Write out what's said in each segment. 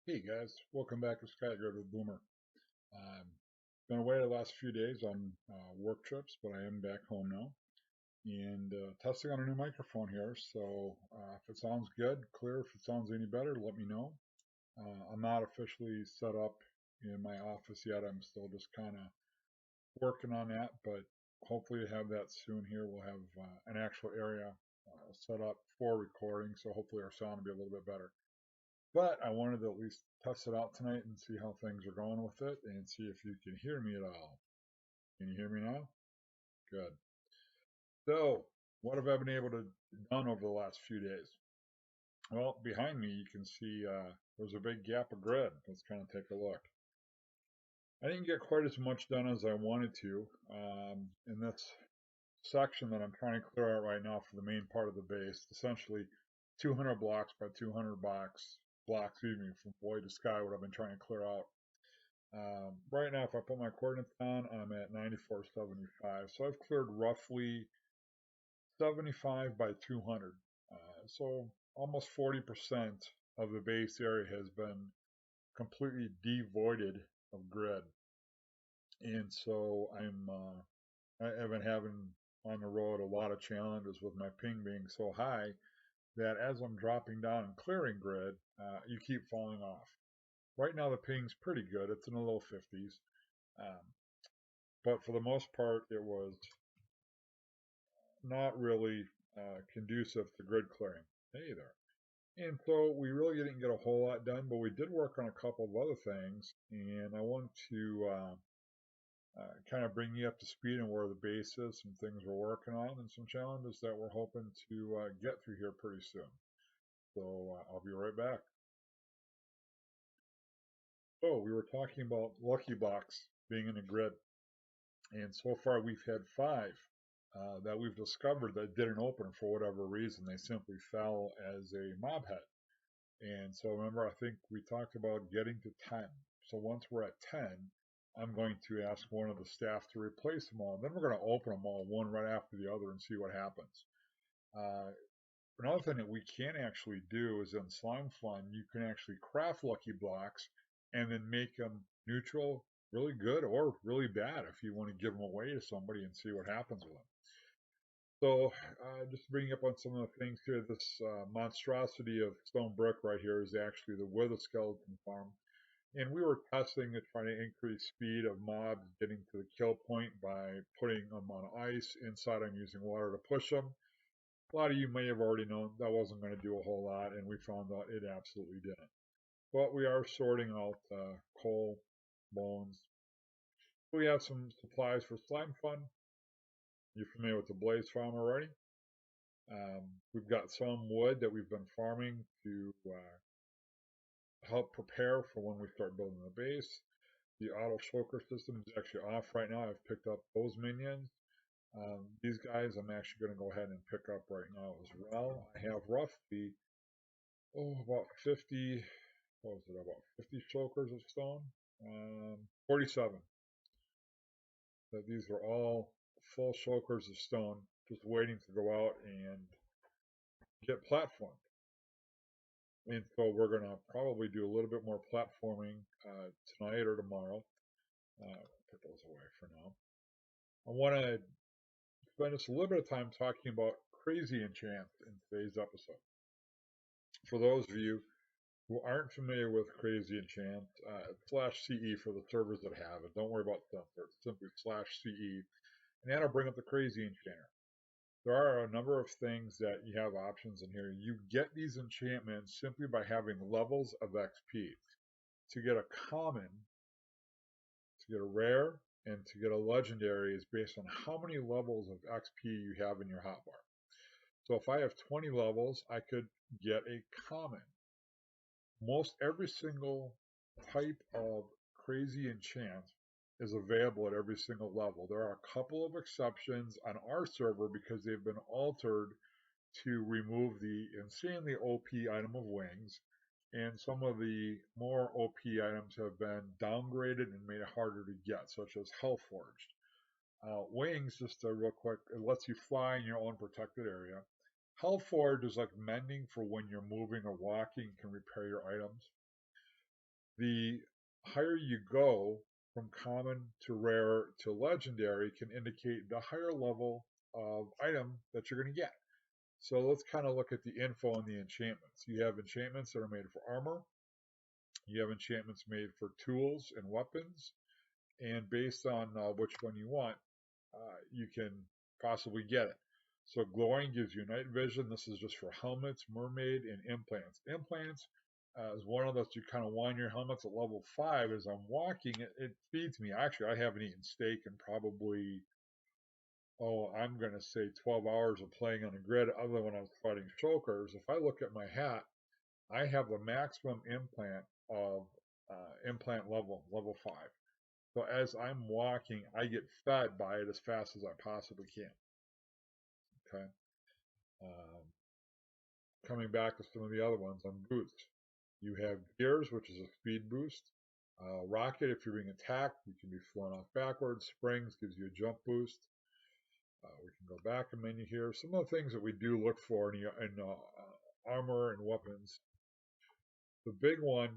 Hey guys, welcome back to Skygrid with Boomer. Been away the last few days on work trips, but I am back home now and testing on a new microphone here. So if it sounds good, clear, if it sounds any better, let me know. I'm not officially set up in my office yet. I'm still just kind of working on that, but hopefully to have that soon here. We'll have an actual area set up for recording, so hopefully our sound will be a little bit better. But I wanted to at least test it out tonight and see how things are going with it and see if you can hear me at all. Can you hear me now? Good. So, what have I been able to done over the last few days? Well, behind me you can see there's a big gap of grid. Let's kind of take a look. I didn't get quite as much done as I wanted to in this section that I'm trying to clear out right now for the main part of the base. Essentially, 200 blocks by 200 blocks, excuse me, from void to sky. What I've been trying to clear out. Right now, if I put my coordinates on, I'm at 9475. So I've cleared roughly 75 by 200. So almost 40% of the base area has been completely devoided of grid. And so I've been having on the road a lot of challenges with my ping being so high that as I'm dropping down and clearing grid, you keep falling off. Right now the ping's pretty good. It's in the low 50s. Um, but for the most part, it was not really conducive to grid clearing either. And so we really didn't get a whole lot done, but we did work on a couple of other things, and I want to kind of bring you up to speed on where the base is, some things we're working on, and some challenges that we're hoping to get through here pretty soon. So I'll be right back. So we were talking about lucky blocks being in a grid, and so far we've had five that we've discovered that didn't open for whatever reason. They simply fell as a mob head. And so remember, I think we talked about getting to 10. So once we're at 10, I'm going to ask one of the staff to replace them all. And then we're going to open them all one right after the other and see what happens. Uh, Another thing that we can actually do is in Slimefun, you can actually craft lucky blocks and then make them neutral, really good, or really bad if you want to give them away to somebody and see what happens with them. So, just bringing up on some of the things here, this monstrosity of Stonebrook right here is actually the Wither Skeleton farm. And we were testing to try to increase speed of mobs getting to the kill point by putting them on ice. Inside, I'm using water to push them. A lot of you may have already known that wasn't going to do a whole lot, and we found out it absolutely didn't. But we are sorting out coal, bones. We have some supplies for Slimefun. You're familiar with the Blaze farm already? We've got some wood that we've been farming to help prepare for when we start building the base. The auto shulker system is actually off right now. I've picked up those minions. These guys I'm actually going to go ahead and pick up right now as well. I have roughly, about 50, what was it, about 50 shulkers of stone? 47. So these are all full shulkers of stone, just waiting to go out and get platformed. And so we're going to probably do a little bit more platforming tonight or tomorrow. Put those away for now. I want to spend just a little bit of time talking about crazy enchants in today's episode. For those of you who aren't familiar with crazy enchant, /CE for the servers that have it. Don't worry about censor. It's simply /CE. And that'll bring up the crazy enchanter. There are a number of things that you have options in here. You get these enchantments simply by having levels of XP. To get a common, to get a rare, and to get a legendary is based on how many levels of XP you have in your hotbar. So if I have 20 levels, I could get a common. Most every single type of crazy enchant is available at every single level. There are a couple of exceptions on our server because they've been altered to remove the insanely OP item of wings, and some of the more OP items have been downgraded and made harder to get, such as Hellforged. Wings, just real quick, it lets you fly in your own protected area. Hellforged is like mending for when you're moving or walking, can repair your items. The higher you go from common to rare to legendary can indicate the higher level of item that you're going to get. So let's kind of look at the info on the enchantments. You have enchantments that are made for armor. You have enchantments made for tools and weapons. And based on which one you want, you can possibly get it. So glowing gives you night vision. This is just for helmets, mermaid, and implants. Implants is one of those you kind of want your helmets at level 5. As I'm walking, it feeds me. Actually, I haven't eaten steak in probably, I'm going to say 12 hours of playing on a grid other than when I was fighting shulkers. If I look at my hat, I have the maximum implant of implant level 5. So as I'm walking, I get fed by it as fast as I possibly can. Okay. Um, Coming back to some of the other ones on boosts, you have gears, which is a speed boost. Rocket, if you're being attacked, you can be flown off backwards. Springs gives you a jump boost. We can go back a menu here. Some of the things that we do look for in armor and weapons. The big one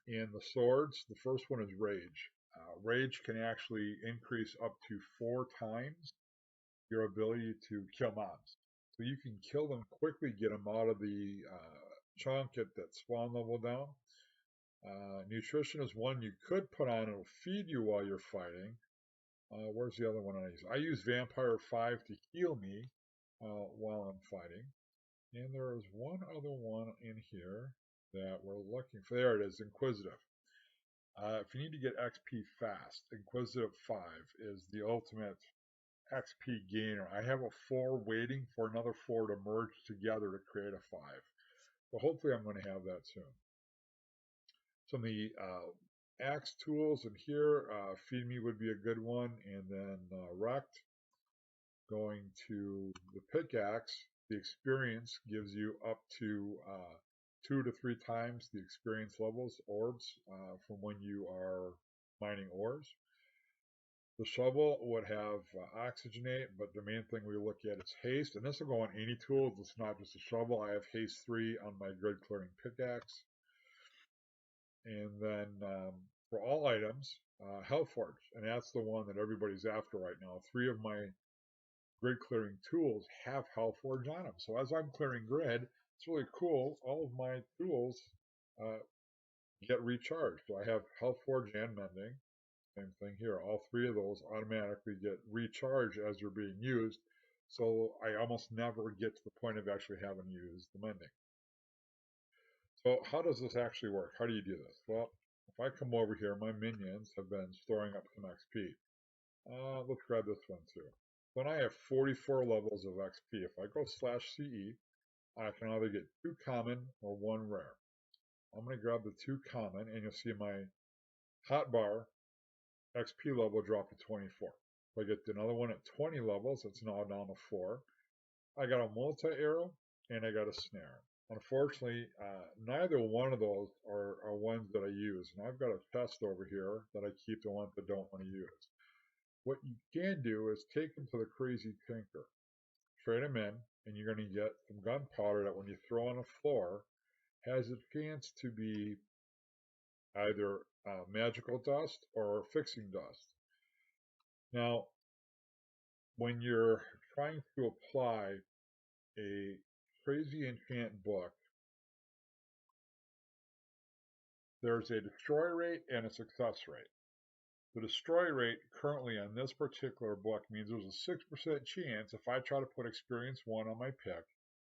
in the swords, the first one is Rage. Rage can actually increase up to 4 times your ability to kill mobs. So you can kill them quickly, get them out of the chunk at that spawn level down. Nutrition is one you could put on. It'll feed you while you're fighting. Where's the other one I use? I use Vampire 5 to heal me while I'm fighting. And there is one other one in here that we're looking for. There it is, Inquisitive. If you need to get XP fast, Inquisitive 5 is the ultimate XP gainer. I have a 4 waiting for another 4 to merge together to create a 5. So hopefully I'm going to have that soon. Some of the axe tools in here, Feed Me would be a good one, and then Wrecked. Going to the pickaxe, the experience gives you up to 2 to 3 times the experience levels, orbs, from when you are mining ores. The shovel would have oxygenate, but the main thing we look at is haste, and this will go on any tool. It's not just a shovel. I have haste 3 on my grid clearing pickaxe. And then for all items, Hellforge, and that's the one that everybody's after right now. 3 of my grid clearing tools have Hellforge on them. So as I'm clearing grid, it's really cool. All of my tools get recharged. So I have Hellforge and Mending. Same thing here. All 3 of those automatically get recharged as they're being used. So I almost never get to the point of actually having used the Mending. So how does this actually work? How do you do this? Well, if I come over here, my minions have been storing up some XP. Let's grab this one too. When I have 44 levels of XP, if I go /CE, I can either get 2 common or 1 rare. I'm going to grab the 2 common, and you'll see my hotbar XP level drop to 24. If I get another one at 20 levels, it's now down to 4. I got a multi-arrow, and I got a snare. Unfortunately, neither one of those are ones that I use. And I've got a chest over here that I keep the ones that don't want to use. What you can do is take them to the Crazy Tinker, trade them in, and you're going to get some gunpowder that when you throw on the floor has a chance to be either magical dust or fixing dust. Now, when you're trying to apply a crazy enchant book, there's a destroy rate and a success rate. The destroy rate currently on this particular book means there's a 6% chance if I try to put experience 1 on my pick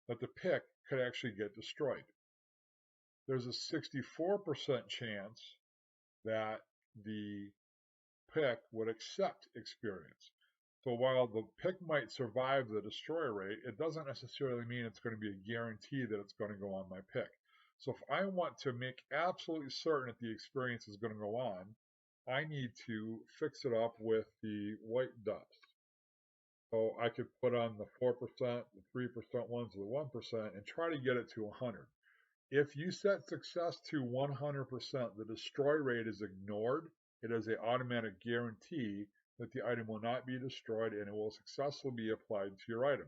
that the pick could actually get destroyed. There's a 64% chance that the pick would accept experience. So while the pick might survive the destroy rate, it doesn't necessarily mean it's going to be a guarantee that it's going to go on my pick. So if I want to make absolutely certain that the experience is going to go on, I need to fix it up with the white dust. So I could put on the 4%, the 3% ones, the 1%, and try to get it to 100. If you set success to 100%, the destroy rate is ignored. It is an automatic guarantee that the item will not be destroyed and it will successfully be applied to your item.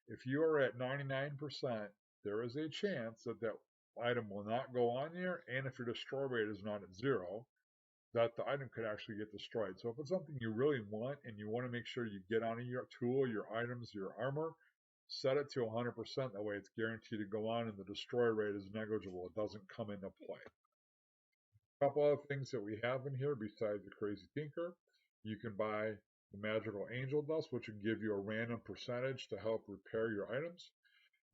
If you are at 99%, there is a chance that that item will not go on there, and if your destroy rate is not at 0, that the item could actually get destroyed. So if it's something you really want and you want to make sure you get onto your tool, your items, your armor, set it to 100%. That way it's guaranteed to go on and the destroy rate is negligible. It doesn't come into play. A couple other things that we have in here besides the Crazy Tinker. You can buy the Magical Angel Dust, which will give you a random percentage to help repair your items.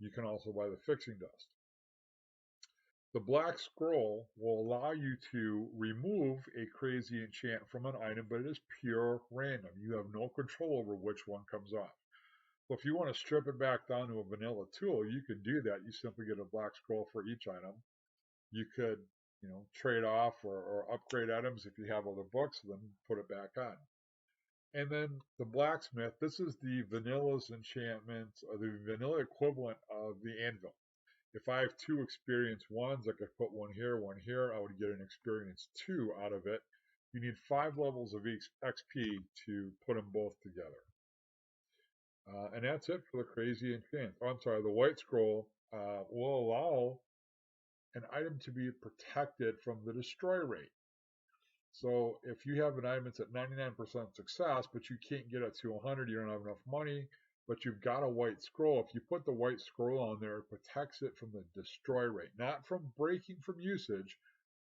You can also buy the Fixing Dust. The Black Scroll will allow you to remove a crazy enchant from an item, but it is pure random. You have no control over which one comes off. So if you want to strip it back down to a vanilla tool, you can do that. You simply get a Black Scroll for each item. You could, trade off or upgrade items if you have other books, then put it back on. And then the Blacksmith, this is the vanilla's enchantment, or the vanilla equivalent of the Anvil. If I have 2 experience 1s, I could put one here, I would get an experience 2 out of it. You need 5 levels of XP to put them both together. And that's it for the Crazy Enchant. Oh, I'm sorry, the White Scroll will allow an item to be protected from the destroy rate. So if you have an item that's at 99% success, but you can't get it to 100, you don't have enough money, but you've got a white scroll. If you put the white scroll on there, it protects it from the destroy rate, not from breaking from usage,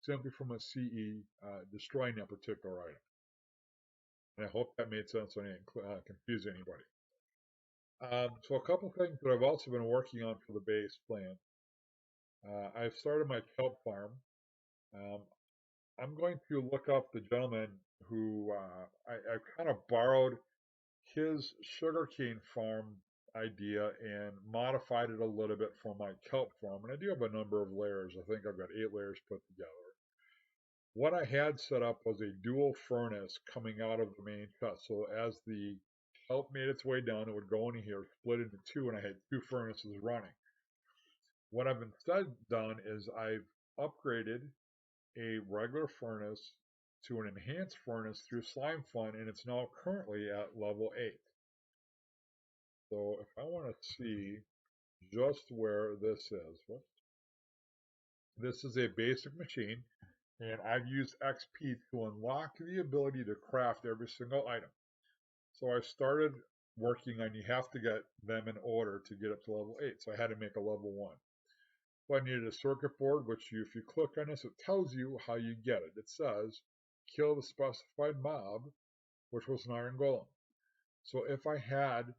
simply from a CE destroying that particular item. And I hope that made sense and didn't confuse anybody. So a couple things that I've also been working on for the base plan. I've started my kelp farm. I'm going to look up the gentleman who I kind of borrowed his sugarcane farm idea and modified it a little bit for my kelp farm. And I do have a number of layers. I think I've got 8 layers put together. What I had set up was a dual furnace coming out of the main cut. So as the kelp made its way down, it would go into here, split into 2, and I had 2 furnaces running. What I've instead done is I've upgraded a regular furnace to an enhanced furnace through Slimefun, and it's now currently at level 8. So if I want to see just where this is, this is a basic machine, and I've used XP to unlock the ability to craft every single item. So I started working on, you have to get them in order to get up to level 8, so I had to make a level 1. So I needed a circuit board, which if you click on this, it tells you how you get it. It says, kill the specified mob, which was an iron golem. So if I had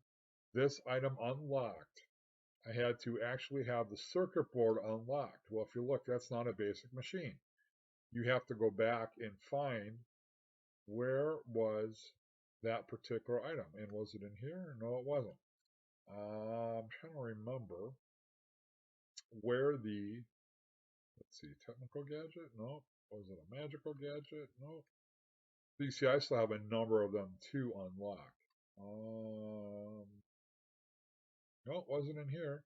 this item unlocked, I had to actually have the circuit board unlocked. Well, if you look, that's not a basic machine. You have to go back and find where was that particular item. And was it in here? No, it wasn't. I'm trying to remember where the, let's see, technical gadget? No. Was it a magical gadget? No. So you see, I still have a number of them to unlock. No, it wasn't in here.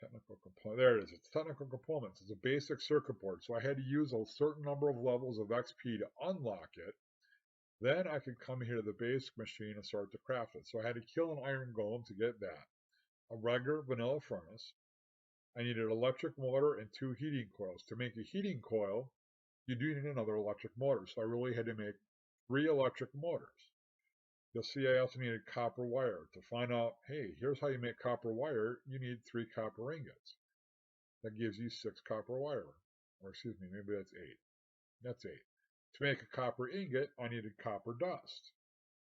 Technical component. There it is. It's technical components. It's a basic circuit board. So I had to use a certain number of levels of XP to unlock it. Then I could come here to the basic machine and start to craft it. So I had to kill an iron golem to get that. A regular vanilla furnace. I needed an electric motor and 2 heating coils. To make a heating coil, you do need another electric motor. So I really had to make 3 electric motors. You'll see I also needed copper wire. To find out, hey, here's how you make copper wire, you need 3 copper ingots. That gives you 6 copper wire. Or excuse me, maybe that's 8. That's 8. To make a copper ingot, I needed copper dust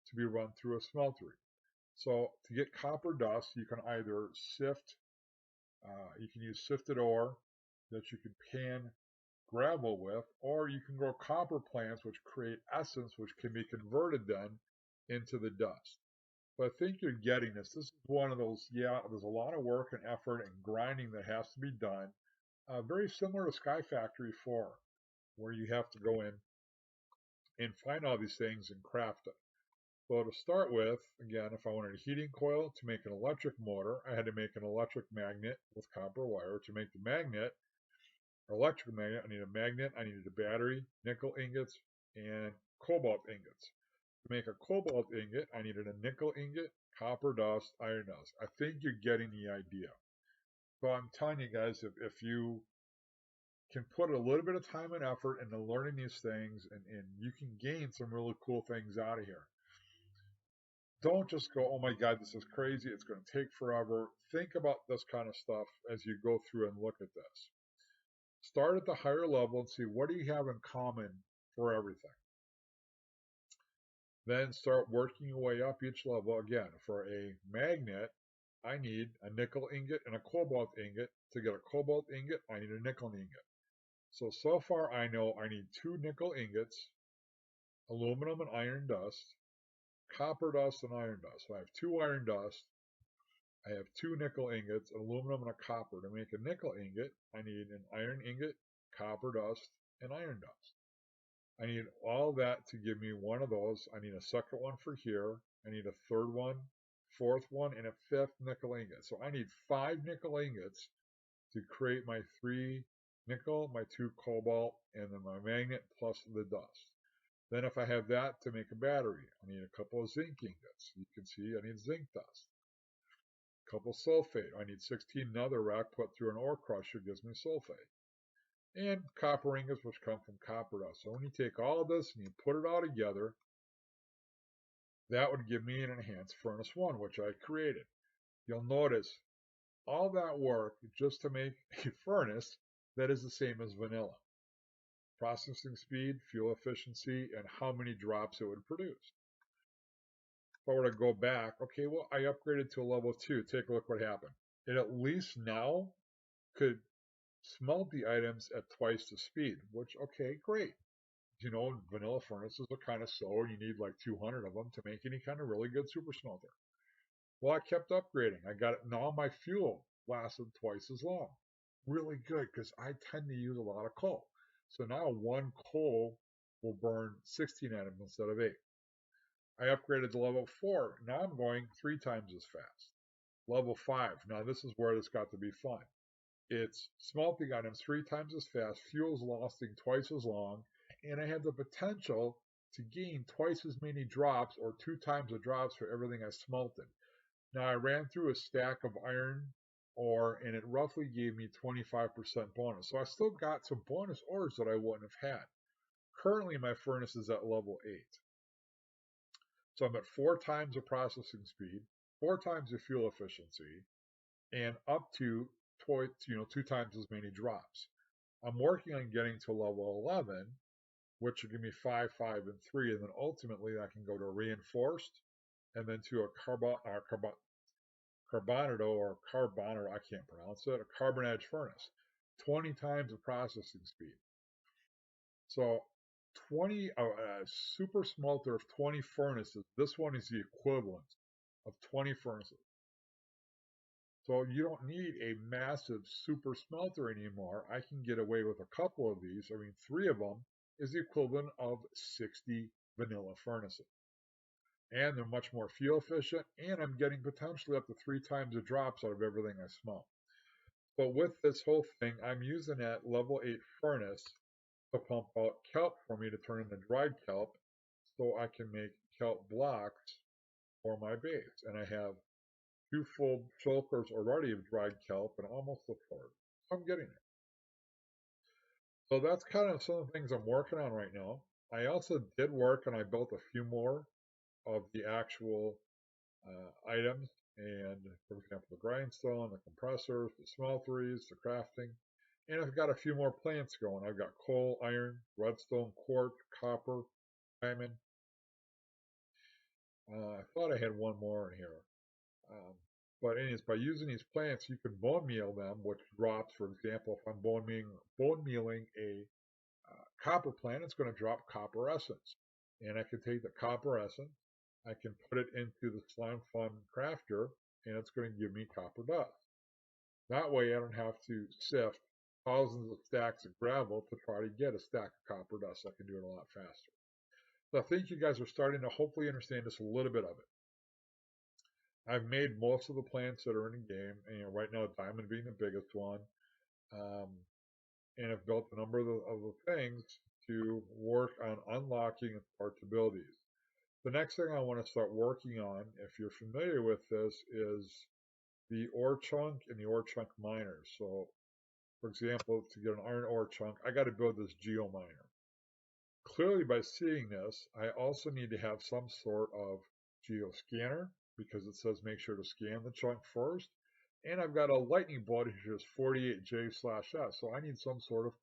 to be run through a smeltery. So to get copper dust, you can either sift, you can use sifted ore that you can pan gravel with, or you can grow copper plants which create essence which can be converted then into the dust. But I think you're getting this. This is one of those, yeah, there's a lot of work and effort and grinding that has to be done. Very similar to Sky Factory 4, where you have to go in and find all these things and craft it. So to start with, again, if I wanted a heating coil to make an electric motor, I had to make an electric magnet with copper wire. To make the magnet, or electric magnet, I needed a magnet, I needed a battery, nickel ingots, and cobalt ingots. To make a cobalt ingot, I needed a nickel ingot, copper dust, iron dust. I think you're getting the idea. So I'm telling you guys, if you can put a little bit of time and effort into learning these things, and you can gain some really cool things out of here. Don't just go, oh my God, this is crazy. It's going to take forever. Think about this kind of stuff as you go through and look at this. Start at the higher level and see what do you have in common for everything. Then start working your way up each level. Again, for a magnet, I need a nickel ingot and a cobalt ingot. To get a cobalt ingot, I need a nickel ingot. So far I know I need 2 nickel ingots, aluminum and iron dust, copper dust and iron dust. So I have 2 iron dust, I have 2 nickel ingots, aluminum and a copper. To make a nickel ingot, I need an iron ingot, copper dust, and iron dust. I need all that to give me one of those. I need a second one for here. I need a third one, fourth one, and a fifth nickel ingot. So I need 5 nickel ingots to create my 3 nickel, my 2 cobalt, and then my magnet plus the dust. Then if I have that to make a battery, I need a couple of zinc ingots. You can see I need zinc dust. A couple sulfate. I need 16 netherrack put through an ore crusher gives me sulfate. And copper ingots, which come from copper dust. So when you take all of this and you put it all together, that would give me an enhanced furnace 1, which I created. You'll notice all that work just to make a furnace that is the same as vanilla. Processing speed, fuel efficiency, and how many drops it would produce. If I were to go back, okay, well, I upgraded to a level 2. Take a look what happened. It at least now could smelt the items at twice the speed, which, okay, great. You know, vanilla furnaces are kind of slow. You need like 200 of them to make any kind of really good super smelter. Well, I kept upgrading. I got it. Now my fuel lasted twice as long. Really good because I tend to use a lot of coal. So now 1 coal will burn 16 atoms instead of 8. I upgraded to level 4. Now I'm going 3 times as fast. Level 5. Now this is where this got to be fun. It's smelting items 3 times as fast, fuel's lasting twice as long, and I have the potential to gain twice as many drops or 2 times the drops for everything I smelted. Now I ran through a stack of iron ore and it roughly gave me 25% bonus. So I still got some bonus ores that I wouldn't have had. Currently my furnace is at level 8. So I'm at 4 times the processing speed, 4 times the fuel efficiency, and up to 2 times as many drops. I'm working on getting to level 11, which will give me 5, 5, and 3, and then ultimately I can go to reinforced, and then to a carbonado, I can't pronounce it, a carbon edge furnace, 20 times the processing speed. So a super smelter of 20 furnaces, this one is the equivalent of 20 furnaces. So you don't need a massive super smelter anymore. I can get away with a couple of these. I mean, 3 of them is the equivalent of 60 vanilla furnaces. And they're much more fuel efficient, and I'm getting potentially up to 3 times the drops out of everything I smelt. But with this whole thing, I'm using that level 8 furnace to pump out kelp for me to turn into dried kelp so I can make kelp blocks for my base. And I have 2 full shulkers already of dried kelp and almost a third. So I'm getting it. So that's kind of some of the things I'm working on right now. I also did work and I built a few more of the actual items. And for example, the grindstone, the compressors, the smelteries, the crafting. And I've got a few more plants going. I've got coal, iron, redstone, quartz, copper, diamond. I thought I had one more in here. But anyways, by using these plants, you can bone meal them, which drops, for example, if I'm bone mealing a copper plant, it's going to drop copper essence. And I can take the copper essence, I can put it into the Slimefun crafter, and it's going to give me copper dust. That way I don't have to sift thousands of stacks of gravel to try to get a stack of copper dust. I can do it a lot faster. So I think you guys are starting to hopefully understand just a little bit of it. I've made most of the plants that are in the game, and right now diamond being the biggest one. And I've built a number of the things to work on unlocking and start to build these. The next thing I want to start working on, if you're familiar with this, is the ore chunk and the ore chunk miner. So, for example, to get an iron ore chunk, I got to build this geo miner. Clearly, by seeing this, I also need to have some sort of geo scanner because it says make sure to scan the chunk first. And I've got a lightning bolt here is 48J/S, so I need some sort of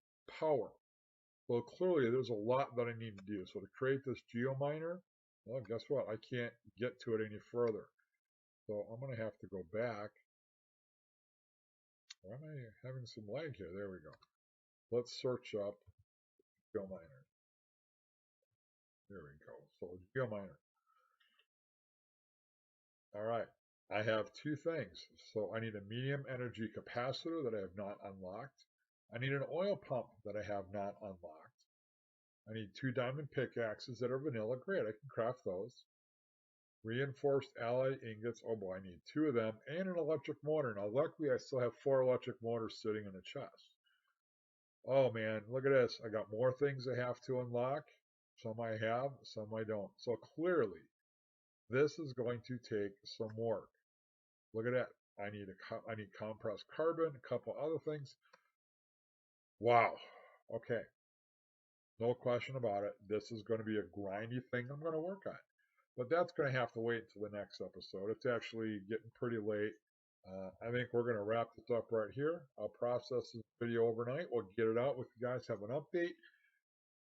power. Well, clearly there's a lot that I need to do. So to create this geo miner, well, guess what? I can't get to it any further. So I'm going to have to go back. Why am I having some lag here? There we go. Let's search up geo miner. There we go. So geo miner. All right. I have two things. So I need a medium energy capacitor that I have not unlocked. I need an oil pump that I have not unlocked. I need 2 diamond pickaxes that are vanilla. Great, I can craft those. Reinforced alloy ingots. Oh boy, I need 2 of them and an electric motor. Now, luckily, I still have 4 electric motors sitting in the chest. Oh man, look at this. I got more things I have to unlock. Some I have, some I don't. So clearly, this is going to take some work. Look at that. I need compressed carbon, a couple other things. Wow. Okay. No question about it. This is going to be a grindy thing I'm going to work on. But that's going to have to wait until the next episode. It's actually getting pretty late. I think we're going to wrap this up right here. I'll process this video overnight. We'll get it out with you guys, have an update.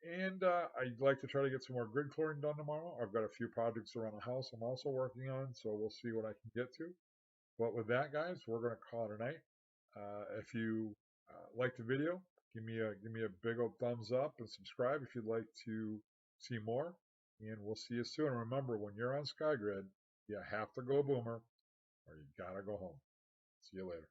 And I'd like to try to get some more grid clearing done tomorrow. I've got a few projects around the house I'm also working on, so we'll see what I can get to. But with that, guys, we're going to call it a night. If you liked the video, give me a big old thumbs up and subscribe if you'd like to see more. And we'll see you soon. Remember, when you're on Skygrid, you have to go boomer or you gotta go home. See you later.